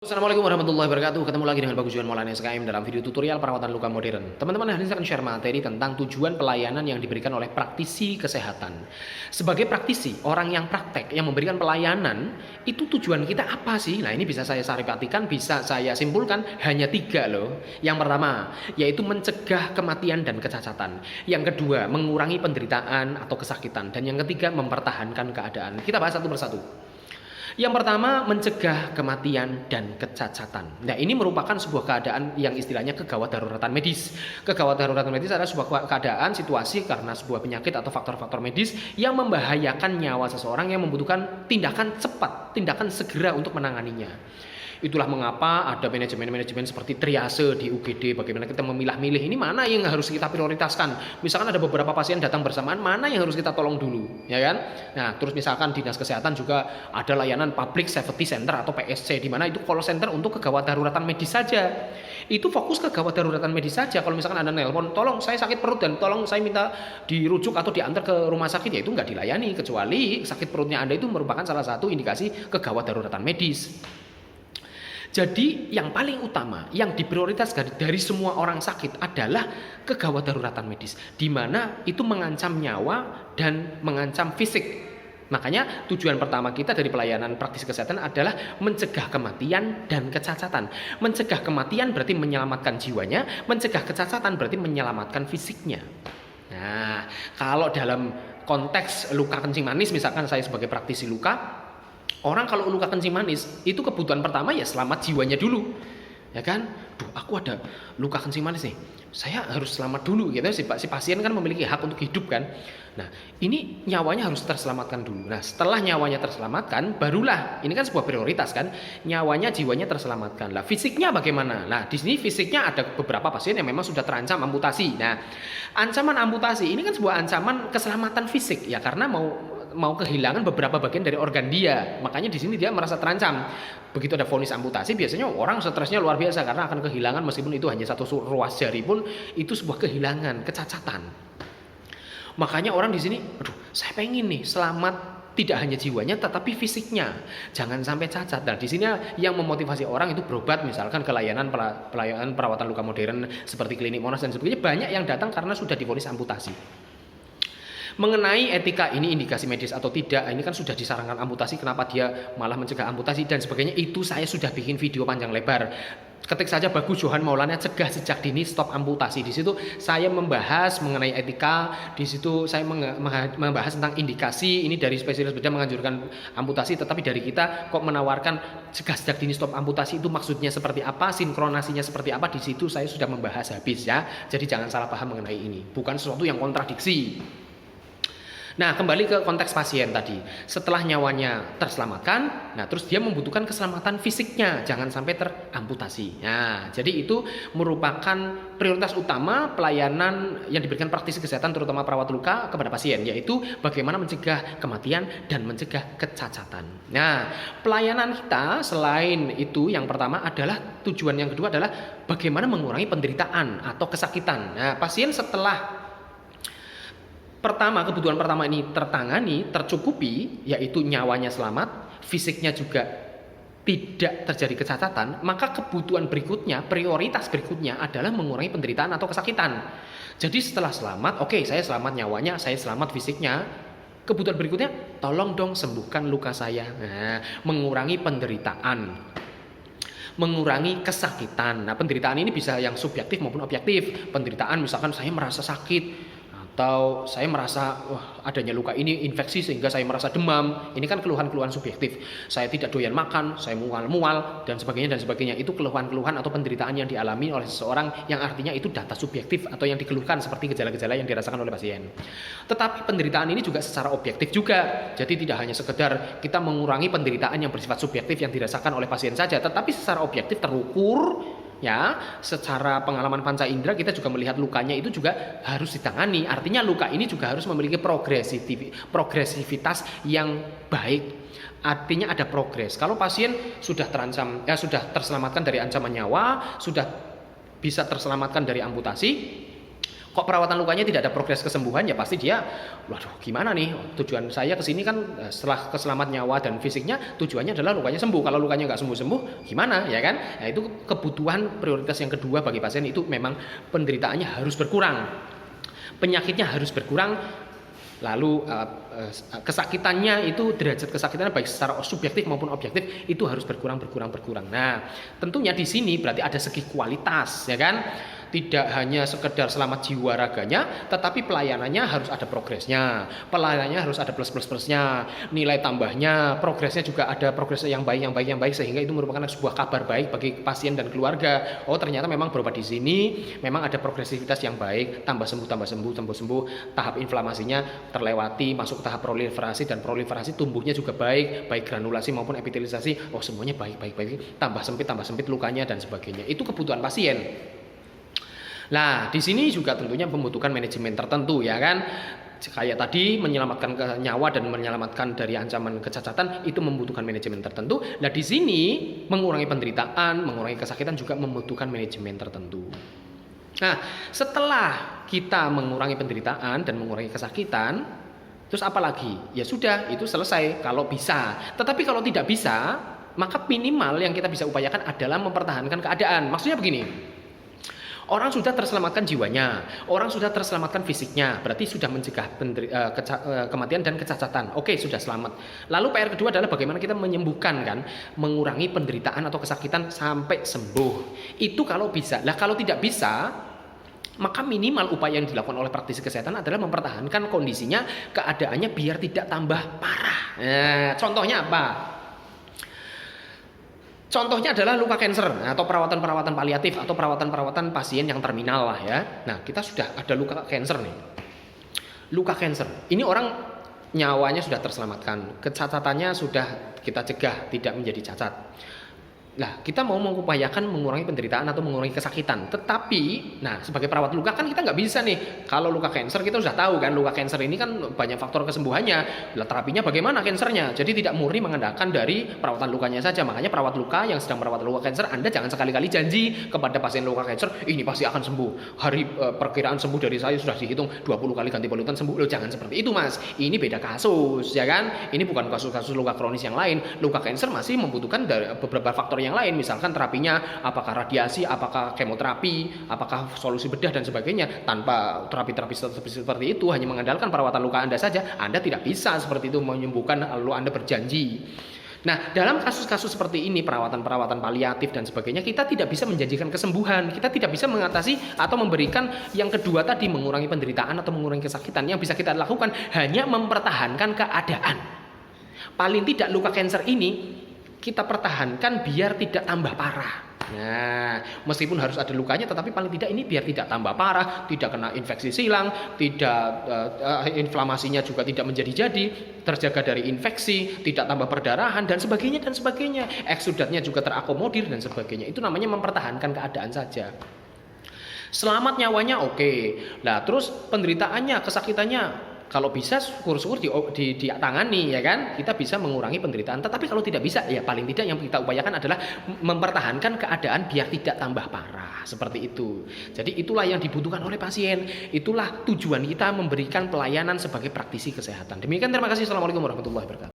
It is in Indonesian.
Assalamualaikum warahmatullahi wabarakatuh. Ketemu lagi dengan Bagus Juan Maulana SKM dalam video tutorial perawatan luka modern. Teman-teman, hari ini saya akan share materi tentang tujuan pelayanan yang diberikan oleh praktisi kesehatan. Sebagai praktisi, orang yang praktek, yang memberikan pelayanan, itu tujuan kita apa sih? Nah, ini bisa saya saripatikan, bisa saya simpulkan hanya 3 loh. Yang pertama, yaitu mencegah kematian dan kecacatan. Yang kedua, mengurangi penderitaan atau kesakitan. Dan yang ketiga, mempertahankan keadaan. Kita bahas satu persatu. Yang pertama, mencegah kematian dan kecacatan. Nah, ini merupakan sebuah keadaan yang istilahnya kegawat daruratan medis. Kegawat daruratan medis adalah sebuah keadaan, situasi karena sebuah penyakit atau faktor-faktor medis yang membahayakan nyawa seseorang yang membutuhkan tindakan cepat, tindakan segera untuk menanganinya. Itulah mengapa ada manajemen-manajemen seperti triase di UGD. Bagaimana kita memilah-milih ini mana yang harus kita prioritaskan. Misalkan ada beberapa pasien datang bersamaan, mana yang harus kita tolong dulu, ya kan? Nah, terus misalkan dinas kesehatan juga ada layanan Public Safety Center atau PSC, di mana itu call center untuk kegawat daruratan medis saja. Itu fokus kegawat daruratan medis saja. Kalau misalkan ada nelpon, tolong saya sakit perut dan tolong saya minta dirujuk atau diantar ke rumah sakit, ya itu nggak dilayani, kecuali sakit perutnya Anda itu merupakan salah satu indikasi kegawat daruratan medis. Jadi yang paling utama yang diprioritaskan dari semua orang sakit adalah kegawat daruratan medis, di mana itu mengancam nyawa dan mengancam fisik. Makanya tujuan pertama kita dari pelayanan praktis kesehatan adalah mencegah kematian dan kecacatan. Mencegah kematian berarti menyelamatkan jiwanya, mencegah kecacatan berarti menyelamatkan fisiknya. Nah, kalau dalam konteks luka kencing manis, misalkan saya sebagai praktisi luka, orang kalau luka kencing manis, itu kebutuhan pertama ya selamat jiwanya dulu. Ya kan? Duh, aku ada luka kencing manis nih. Saya harus selamat dulu gitu. Si pasien kan memiliki hak untuk hidup kan. Nah, ini nyawanya harus terselamatkan dulu. Nah, setelah nyawanya terselamatkan, barulah ini kan sebuah prioritas kan. Nyawanya, jiwanya terselamatkan. Lah, fisiknya bagaimana? Nah, di sini fisiknya ada beberapa pasien yang memang sudah terancam amputasi. Nah, ancaman amputasi ini kan sebuah ancaman keselamatan fisik ya, karena mau kehilangan beberapa bagian dari organ dia. Makanya di sini dia merasa terancam. Begitu ada vonis amputasi, biasanya orang stresnya luar biasa karena akan kehilangan, meskipun itu hanya satu ruas jari pun itu sebuah kehilangan, kecacatan. Makanya orang di sini, aduh, saya pengen nih selamat, tidak hanya jiwanya tetapi fisiknya. Jangan sampai cacat. Nah, di sini yang memotivasi orang itu berobat, misalkan ke layanan perawatan luka modern seperti Klinik Monas dan sebagainya, banyak yang datang karena sudah divonis amputasi. Mengenai etika ini indikasi medis atau tidak, ini kan sudah disarankan amputasi, kenapa dia malah mencegah amputasi dan sebagainya, itu saya sudah bikin video panjang lebar. Ketik saja Bagus Johan Maulana cegah sejak dini stop amputasi. Di situ saya membahas mengenai etika, di situ saya membahas tentang indikasi, ini dari spesialis bedah menganjurkan amputasi, tetapi dari kita kok menawarkan cegah sejak dini stop amputasi, itu maksudnya seperti apa, sinkronasinya seperti apa, di situ saya sudah membahas habis ya. Jadi jangan salah paham mengenai ini, bukan sesuatu yang kontradiksi. Nah, kembali ke konteks pasien tadi. Setelah nyawanya terselamatkan, nah terus dia membutuhkan keselamatan fisiknya, jangan sampai teramputasi. Nah, jadi itu merupakan prioritas utama pelayanan yang diberikan praktisi kesehatan, terutama perawat luka kepada pasien, yaitu bagaimana mencegah kematian dan mencegah kecacatan. Nah, pelayanan kita selain itu, yang pertama adalah tujuan yang kedua adalah bagaimana mengurangi penderitaan atau kesakitan. Nah, pasien setelah kebutuhan pertama ini tertangani, tercukupi, yaitu nyawanya selamat, fisiknya juga tidak terjadi kecacatan, maka kebutuhan berikutnya, prioritas berikutnya adalah mengurangi penderitaan atau kesakitan. Jadi setelah selamat, oke, saya selamat nyawanya, saya selamat fisiknya, kebutuhan berikutnya, tolong dong sembuhkan luka saya. Nah, mengurangi penderitaan, mengurangi kesakitan. Nah, penderitaan ini bisa yang subjektif maupun objektif. Penderitaan misalkan saya merasa sakit, atau saya merasa adanya luka ini infeksi sehingga saya merasa demam. Ini kan keluhan-keluhan subjektif. Saya tidak doyan makan, saya mual-mual dan sebagainya. Itu keluhan-keluhan atau penderitaan yang dialami oleh seseorang, yang artinya itu data subjektif atau yang dikeluhkan seperti gejala-gejala yang dirasakan oleh pasien. Tetapi penderitaan ini juga secara objektif juga. Jadi tidak hanya sekedar kita mengurangi penderitaan yang bersifat subjektif yang dirasakan oleh pasien saja, tetapi secara objektif terukur. Ya, secara pengalaman panca indera kita juga melihat lukanya itu juga harus ditangani. Artinya luka ini juga harus memiliki progresivitas yang baik. Artinya ada progres. Kalau pasien sudah terancam, sudah terselamatkan dari ancaman nyawa, sudah bisa terselamatkan dari amputasi, Kok perawatan lukanya tidak ada progres kesembuhan, ya pasti dia, waduh gimana nih, tujuan saya kesini kan setelah keselamat nyawa dan fisiknya, tujuannya adalah lukanya sembuh. Kalau lukanya nggak sembuh-sembuh gimana, ya kan? Nah itu kebutuhan prioritas yang kedua bagi pasien, itu memang penderitaannya harus berkurang, penyakitnya harus berkurang, lalu kesakitannya itu, derajat kesakitannya baik secara subjektif maupun objektif itu harus berkurang. Nah tentunya di sini berarti ada segi kualitas, ya kan? Tidak hanya sekedar selamat jiwa raganya, tetapi pelayanannya harus ada progresnya, pelayanannya harus ada plus-plusnya, nilai tambahnya, progresnya juga ada progres yang baik, sehingga itu merupakan sebuah kabar baik bagi pasien dan keluarga. Oh ternyata memang berobat di sini memang ada progresivitas yang baik, tambah sembuh, tahap inflamasinya terlewati, masuk ke tahap proliferasi, dan proliferasi tumbuhnya juga baik granulasi maupun epitelisasi, oh semuanya baik, tambah sempit lukanya dan sebagainya. Itu kebutuhan pasien. Nah, di sini juga tentunya membutuhkan manajemen tertentu, ya kan? Kayak tadi menyelamatkan nyawa dan menyelamatkan dari ancaman kecacatan itu membutuhkan manajemen tertentu. Nah, di sini mengurangi penderitaan, mengurangi kesakitan juga membutuhkan manajemen tertentu. Nah, setelah kita mengurangi penderitaan dan mengurangi kesakitan, terus apa lagi? Ya sudah, itu selesai kalau bisa. Tetapi kalau tidak bisa, maka minimal yang kita bisa upayakan adalah mempertahankan keadaan. Maksudnya begini, orang sudah terselamatkan jiwanya, orang sudah terselamatkan fisiknya, berarti sudah mencegah kematian dan kecacatan. Oke, sudah selamat. Lalu PR kedua adalah bagaimana kita menyembuhkan, kan, mengurangi penderitaan atau kesakitan sampai sembuh. Itu kalau bisa. Nah, kalau tidak bisa, maka minimal upaya yang dilakukan oleh praktisi kesehatan adalah mempertahankan kondisinya, keadaannya biar tidak tambah parah. Nah, contohnya apa? Contohnya adalah luka kanker atau perawatan paliatif atau perawatan pasien yang terminal lah, ya. Nah, kita sudah ada luka kanker nih. Luka kanker. Ini orang nyawanya sudah terselamatkan, kecacatannya sudah kita cegah tidak menjadi cacat. Nah, kita mau mengupayakan mengurangi penderitaan atau mengurangi kesakitan. Tetapi, nah sebagai perawat luka kan kita nggak bisa nih. Kalau luka kanker kita sudah tahu kan, luka kanker ini kan banyak faktor kesembuhannya. Nah, terapinya bagaimana kankernya? Jadi tidak murni mengandalkan dari perawatan lukanya saja. Makanya perawat luka yang sedang merawat luka kanker, Anda jangan sekali-kali janji kepada pasien luka kanker, ini pasti akan sembuh. Hari perkiraan sembuh dari saya sudah dihitung 20 kali ganti polutan sembuh. Loh, jangan seperti itu, Mas. Ini beda kasus, ya kan? Ini bukan kasus-kasus luka kronis yang lain. Luka kanker masih membutuhkan beberapa faktor yang lain, misalkan terapinya apakah radiasi, apakah kemoterapi, apakah solusi bedah dan sebagainya. Tanpa terapi-terapi seperti itu, hanya mengandalkan perawatan luka Anda saja, Anda tidak bisa seperti itu menyembuhkan lalu Anda berjanji. Nah, dalam kasus-kasus seperti ini, perawatan paliatif dan sebagainya, kita tidak bisa menjanjikan kesembuhan, kita tidak bisa mengatasi atau memberikan yang kedua tadi, mengurangi penderitaan atau mengurangi kesakitan. Yang bisa kita lakukan hanya mempertahankan keadaan. Paling tidak luka kanker ini kita pertahankan biar tidak tambah parah. Nah, meskipun harus ada lukanya, tetapi paling tidak ini biar tidak tambah parah, tidak kena infeksi silang, tidak inflamasinya juga tidak menjadi-jadi, terjaga dari infeksi, tidak tambah perdarahan dan sebagainya. Eksudatnya juga terakomodir dan sebagainya. Itu namanya mempertahankan keadaan saja. Selamat nyawanya oke. Nah, terus penderitaannya, kesakitannya, kalau bisa syukur-syukur ditangani, ya kan? Kita bisa mengurangi penderitaan. Tetapi kalau tidak bisa, ya paling tidak yang kita upayakan adalah mempertahankan keadaan biar tidak tambah parah. Seperti itu. Jadi itulah yang dibutuhkan oleh pasien. Itulah tujuan kita memberikan pelayanan sebagai praktisi kesehatan. Demikian, terima kasih. Assalamualaikum warahmatullahi wabarakatuh.